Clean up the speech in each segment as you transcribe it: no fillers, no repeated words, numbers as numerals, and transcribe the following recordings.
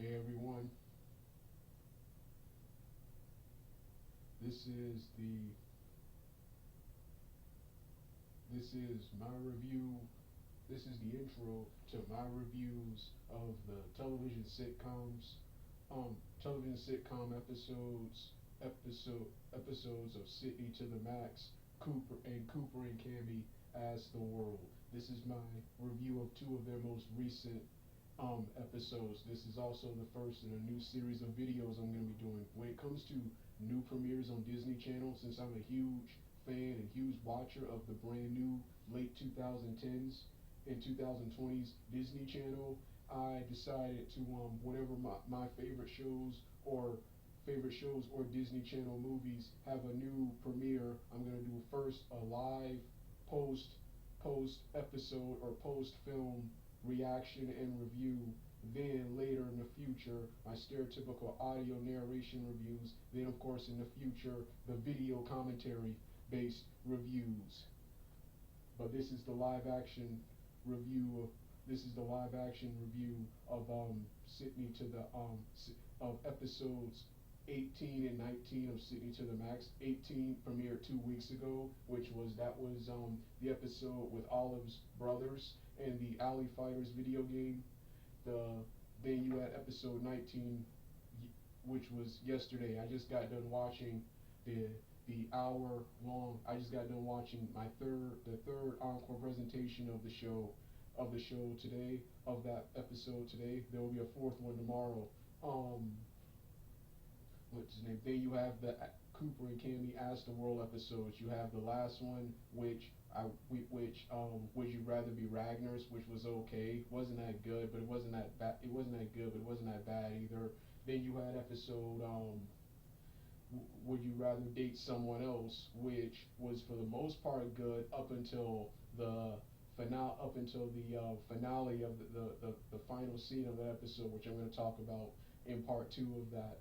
Hey everyone, this is the this is my review. This is the intro to my reviews of the television sitcom episodes of Sydney to the Max, Cooper and Cammy as the World. This is my review of two of their most recent episodes. This is also the first in a new series of videos I'm going to be doing. When it comes to new premieres on Disney Channel, since I'm a huge fan and huge watcher of the brand new late 2010s and 2020s Disney Channel, I decided to whenever my favorite shows or Disney Channel movies have a new premiere, I'm gonna do first a live post post episode or post film reaction and review. Then later in the future, my stereotypical audio narration reviews. Then of course in the future, the video commentary based reviews. But this is the live action review of Sydney to the of episodes 18 and 19 of Sydney to the Max. 18 premiered 2 weeks ago, which was the episode with Olive's brothers and the Alley Fighters video game. The Then you had episode 19, which was yesterday. I just got done watching the hour long. I just got done watching the third encore presentation of the show today, of that episode today. There will be a fourth one tomorrow. Um, what's his name? Then you have the Cooper and Cammy Ask the World episodes. You have the last one, Would You Rather Be Ragnar's, which was okay. Wasn't that good, but it wasn't that bad. It wasn't that good, but it wasn't that bad either. Then you had episode Would You Rather Date Someone Else, which was for the most part good up until the finale of the final scene of the episode, which I'm going to talk about in part two of that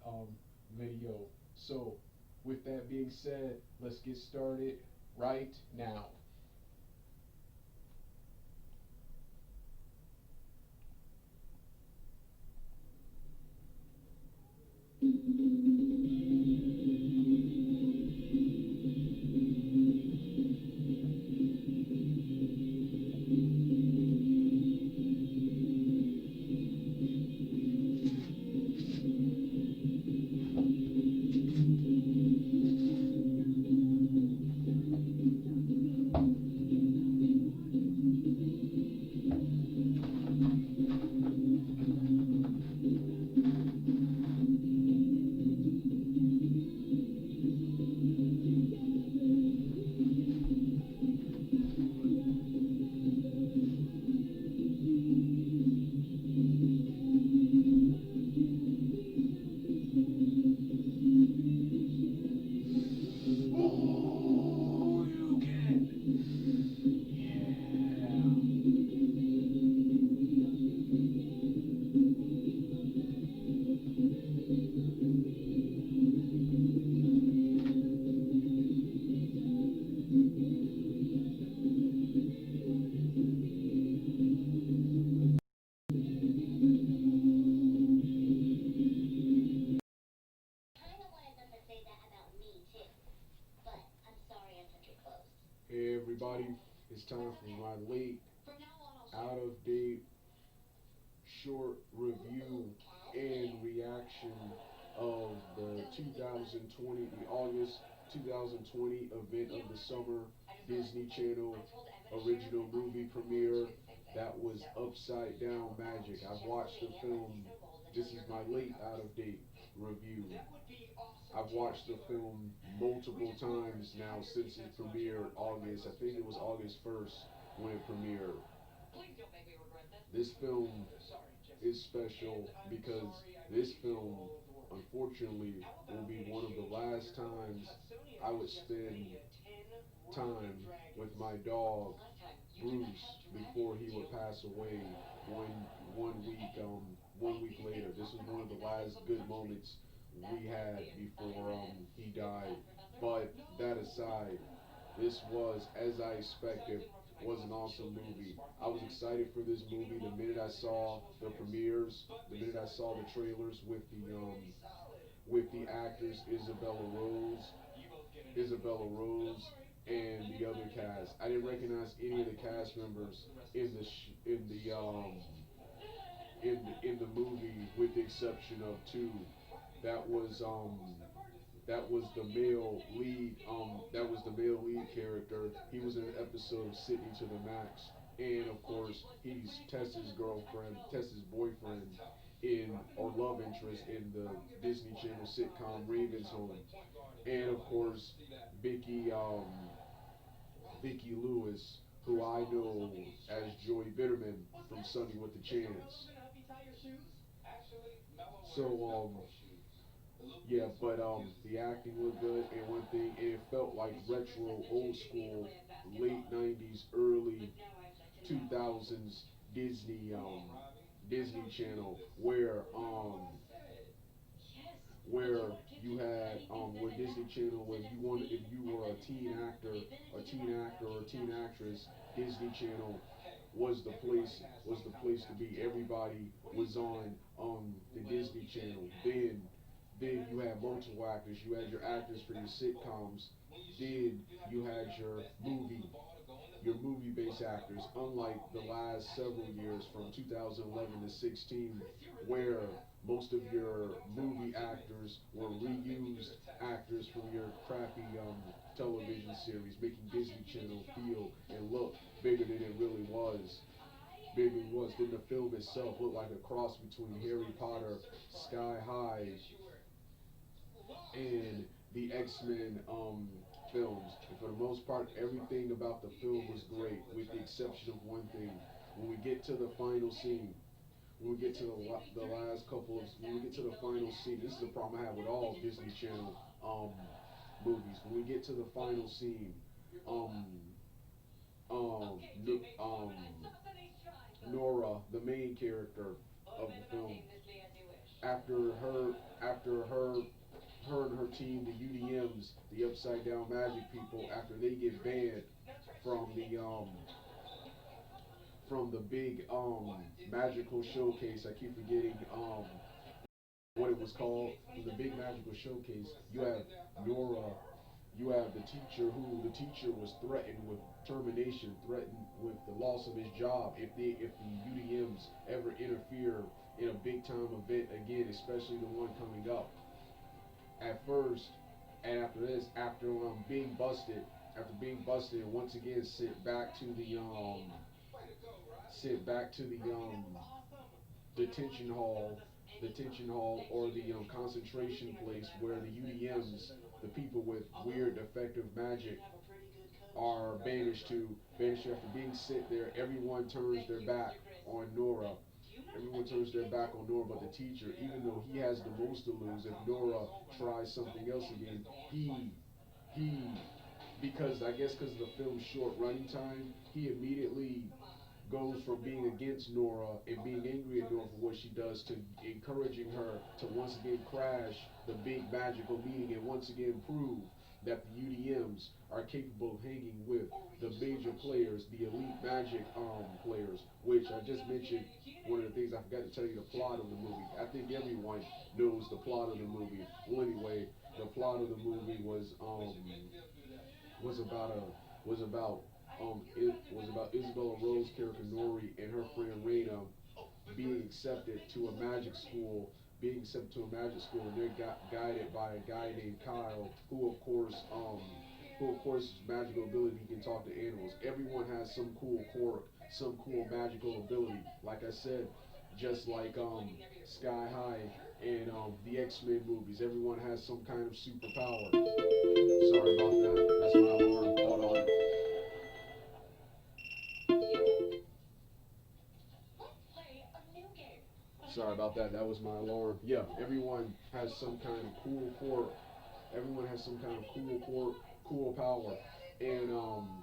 video. So, with that being said, let's get started right now. Oh, you can. Yeah. Hey everybody, it's time for my late, out of date, short review and reaction of the 2020, the August 2020 event of the summer Disney Channel original movie premiere. That was Upside Down Magic. I've watched the film. This is my late out of date review. I've watched the film multiple times now since it premiered August. I think it was August 1st when it premiered. This film is special because this film, unfortunately, will be one of the last times I would spend time with my dog Bruce before he would pass away one one week 1 week later. This was one of the last good moments we had before he died. But that aside, this was as I expected. was an awesome movie. I was excited for this movie the minute I saw the premieres, the minute I saw the trailers with the actors Isabella Rose, and the other cast. I didn't recognize any of the cast members in the movie, with the exception of two. That was the male lead. That was the male lead character. He was in an episode of Sydney to the Max, and of course, he's Tessa's girlfriend, Tessa's boyfriend, in or love interest in the Disney Channel sitcom Raven's Home, and of course, Vicky Vicky Lewis, who I know as Joy Bitterman from Sunny with the Chance. So yeah, but the acting looked good, and one thing, and it felt like retro, old school, late '90s, early 2000s Disney Disney Channel, where you had where Disney Channel, when you wanted, if you were a teen actor or a teen actress, Disney Channel was the place to be. Everybody was on the Disney Channel. Then you had multiple actors. You had your actors for your sitcoms. Then you had your movie-based actors. Unlike the last several years from 2011 to 16, where most of your movie actors were reused actors from your crappy television series, making Disney Channel feel and look bigger than it really was. Bigger than it was. Then the film itself looked like a cross between Harry Potter, Sky High, and the X-Men films. And for the most part, everything about the film was great, with the exception of one thing. When we get to the final scene, when we get to the last couple of, when we get to the final scene, this is the problem I have with all Disney Channel movies. When we get to the final scene, um, Nora, the main character of the film, after her and her team, the UDMs, the Upside Down Magic people, after they get banned from the big magical showcase. I keep forgetting what it was called. From the big magical showcase, you have Nora, you have the teacher was threatened with termination, threatened with the loss of his job if the UDMs ever interfere in a big time event again, especially the one coming up. At first, and after this, after being busted, and once again sent back to the detention hall, or the concentration place where the UDMs, the people with weird defective magic, are banished after being sent there. Everyone turns their back on Nora. Everyone turns their back on Nora but the teacher, even though he has the most to lose if Nora tries something else again. He because I guess because of the film's short running time, he immediately goes from being against Nora and being angry at Nora for what she does to encouraging her to once again crash the big magical meeting and once again prove that the UDMs are capable of hanging with the major players, the elite magic players, which I just mentioned. One of the things I forgot to tell you, the plot of the movie. I think everyone knows the plot of the movie. Well, anyway, the plot of the movie was about was about Isabella Rose character Nori and her friend Raina being accepted to a magic school, and they're guided by a guy named Kyle, who of course his magical ability, he can talk to animals. Everyone has some cool quirk, some cool magical ability. Like I said, just like Sky High and the X-Men movies, everyone has some kind of superpower. Sorry about that. That's my alarm. Hold on. Sorry about that. That was my alarm. Yeah, everyone has some kind of cool quirk. Everyone has some kind of cool quirk, cool power, and um,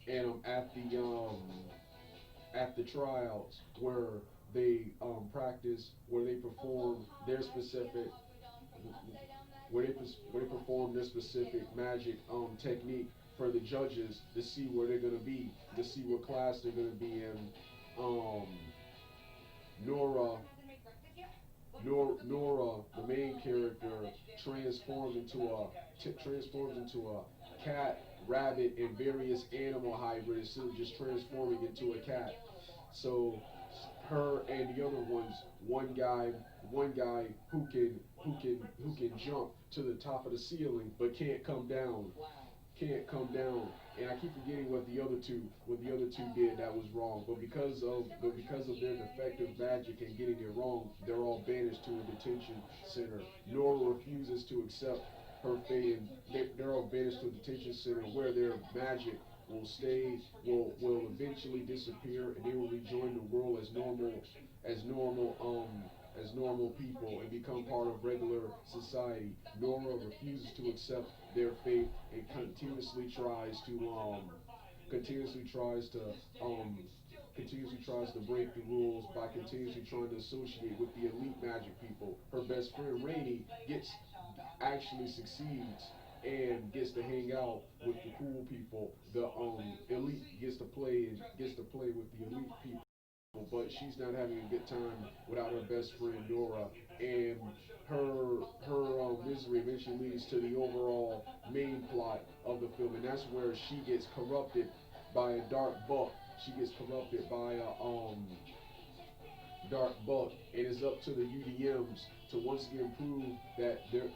and at the tryouts where they practice, where they perform their specific where they perform this specific magic technique for the judges to see where they're gonna be, to see what class they're gonna be in. Um, Nora Nora, the main character, transforms into transforms into a cat, rabbit, and various animal hybrids instead of just transforming into a cat. So her and the other ones, one guy who can jump to the top of the ceiling but can't come down. And I keep forgetting what the other two did that was wrong. Because of their defective magic and getting it wrong, they're all banished to a detention center. Nora refuses to accept her fate, and they're all banished to a detention center where their magic will stay, will eventually disappear, and they will rejoin the world as normal, as normal people and become part of regular society. Nora refuses to accept their fate and continuously tries to um, continuously tries to break the rules by continuously trying to associate with the elite magic people. Her best friend Rainey gets actually succeeds and gets to hang out with the cool people. The elite gets to play with the elite people, but she's not having a good time without her best friend Nora, and her misery eventually leads to the overall main plot of the film, and that's where she gets corrupted by a dark buck. She gets corrupted by a dark buck, and it's up to the UDMs to once again prove that their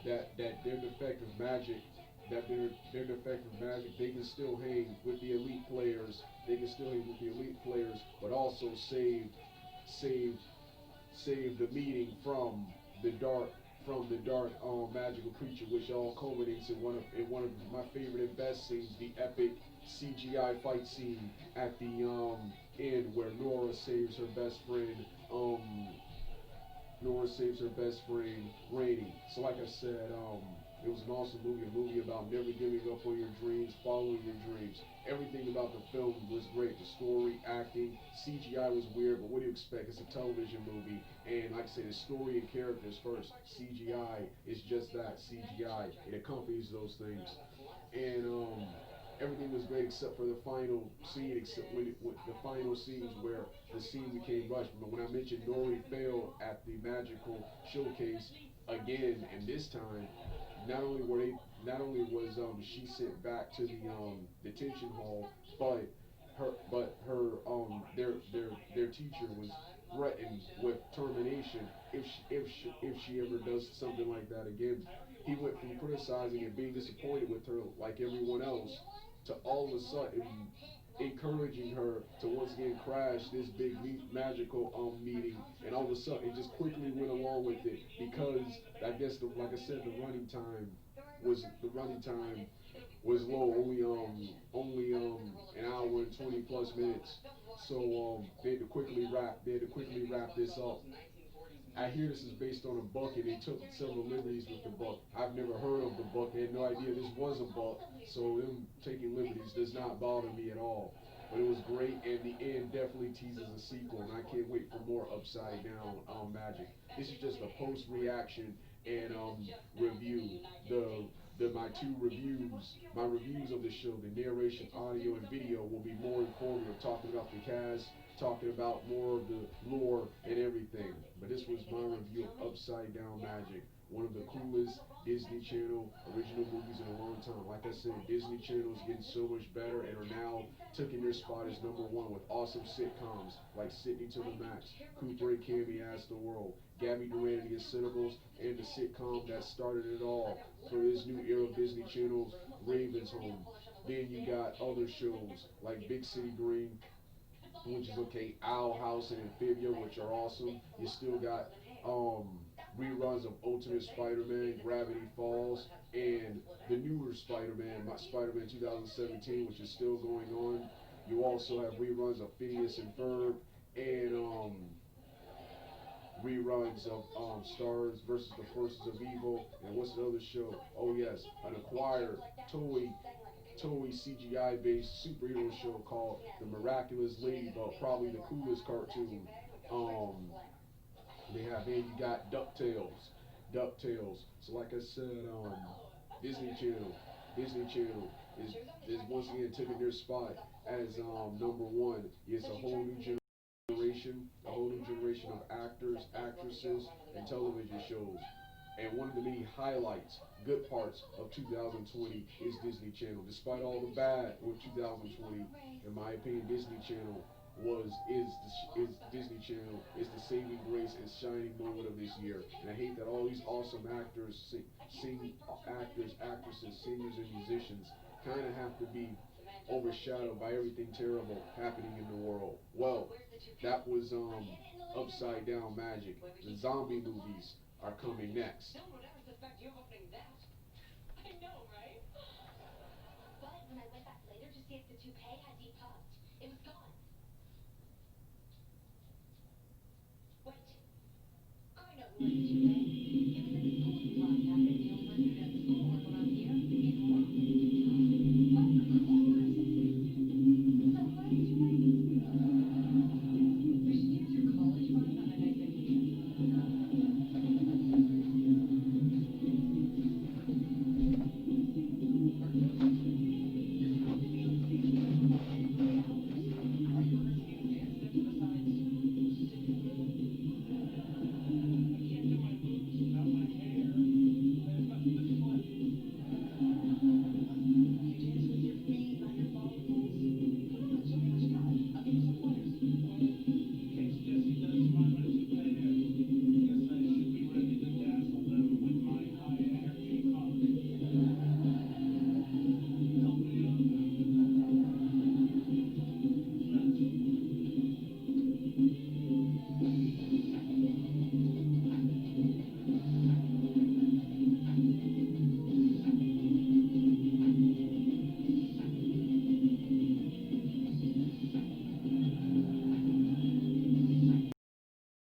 defective magic their defective magic, they can still hang with the elite players. They can still hang with the elite players, but also save save the meeting from the dark magical creature, which all culminates in one of my favorite and best scenes, the epic CGI fight scene at the end where um Nora saves her best friend Rainey. So like I said, it was an awesome movie, a movie about never giving up on your dreams, following your dreams. Everything about the film was great. The story, acting, CGI was weird, but what do you expect? It's a television movie. And like I said, the story and characters first. CGI is just that, CGI. It accompanies those things. And everything was great except for the final scene, except when the final scenes where the scene became rushed. But when I mentioned Nori failed at the magical showcase again, and this time, not only were they, not only was she sent back to the detention hall, but their teacher was threatened with termination if she ever does something like that again. He went from criticizing and being disappointed with her like everyone else to all of a sudden encouraging her to once again crash this big magical meeting, and all of a sudden it just quickly went along with it because I guess like I said, the running time was low, only an hour and 20 plus minutes. So they had to quickly wrap this up. I hear this is based on a book, and they took several liberties with the book. I've never heard of the book. I had no idea this was a book, so them taking liberties does not bother me at all. But it was great, and the end definitely teases a sequel, and I can't wait for more Upside Down Magic. This is just a post reaction and review. My two reviews, my reviews of the show, the narration, audio, and video will be more informative, talking about the cast, talking about more of the lore and everything. But this was my review of Upside Down Magic, one of the coolest Disney Channel original movies in a long time. Like I said, Disney Channel is getting so much better and are now taking their spot as number one with awesome sitcoms like Sydney to the Max, Cooper and Cammy As the World, Gabby Duran and the Cinnables, and the sitcom that started it all for this new era of Disney Channel's Raven's Home. Then you got other shows like Big City Dream, which is okay, Owl House and Amphibia, which are awesome. You still got um, reruns of Ultimate Spider-Man, Gravity Falls, and the newer Spider-Man, Spider-Man 2017, which is still going on. You also have reruns of Phineas and Ferb, and reruns of Stars versus the Forces of Evil, and what's the other show? Oh yes, an acquired Toei CGI based superhero show called The Miraculous Ladybug, probably the coolest cartoon. Um, they have then you got DuckTales. DuckTales. So like I said, Disney Channel, Disney Channel is once again taking their spot as number one. It's a whole new generation of actors, actresses, and television shows. And one of the many highlights, good parts of 2020 is Disney Channel. Despite all the bad with 2020, in my opinion, Disney Channel is Disney Channel is the saving grace and shining moment of this year. And I hate that all these awesome actors, actors, actresses, singers, and musicians kind of have to be overshadowed by everything terrible happening in the world. Well, that was Upside Down Magic. The zombie movies are coming next. No one would ever suspect you of opening that. I know, right? But when I went back later to see if the toupee had deep puffs,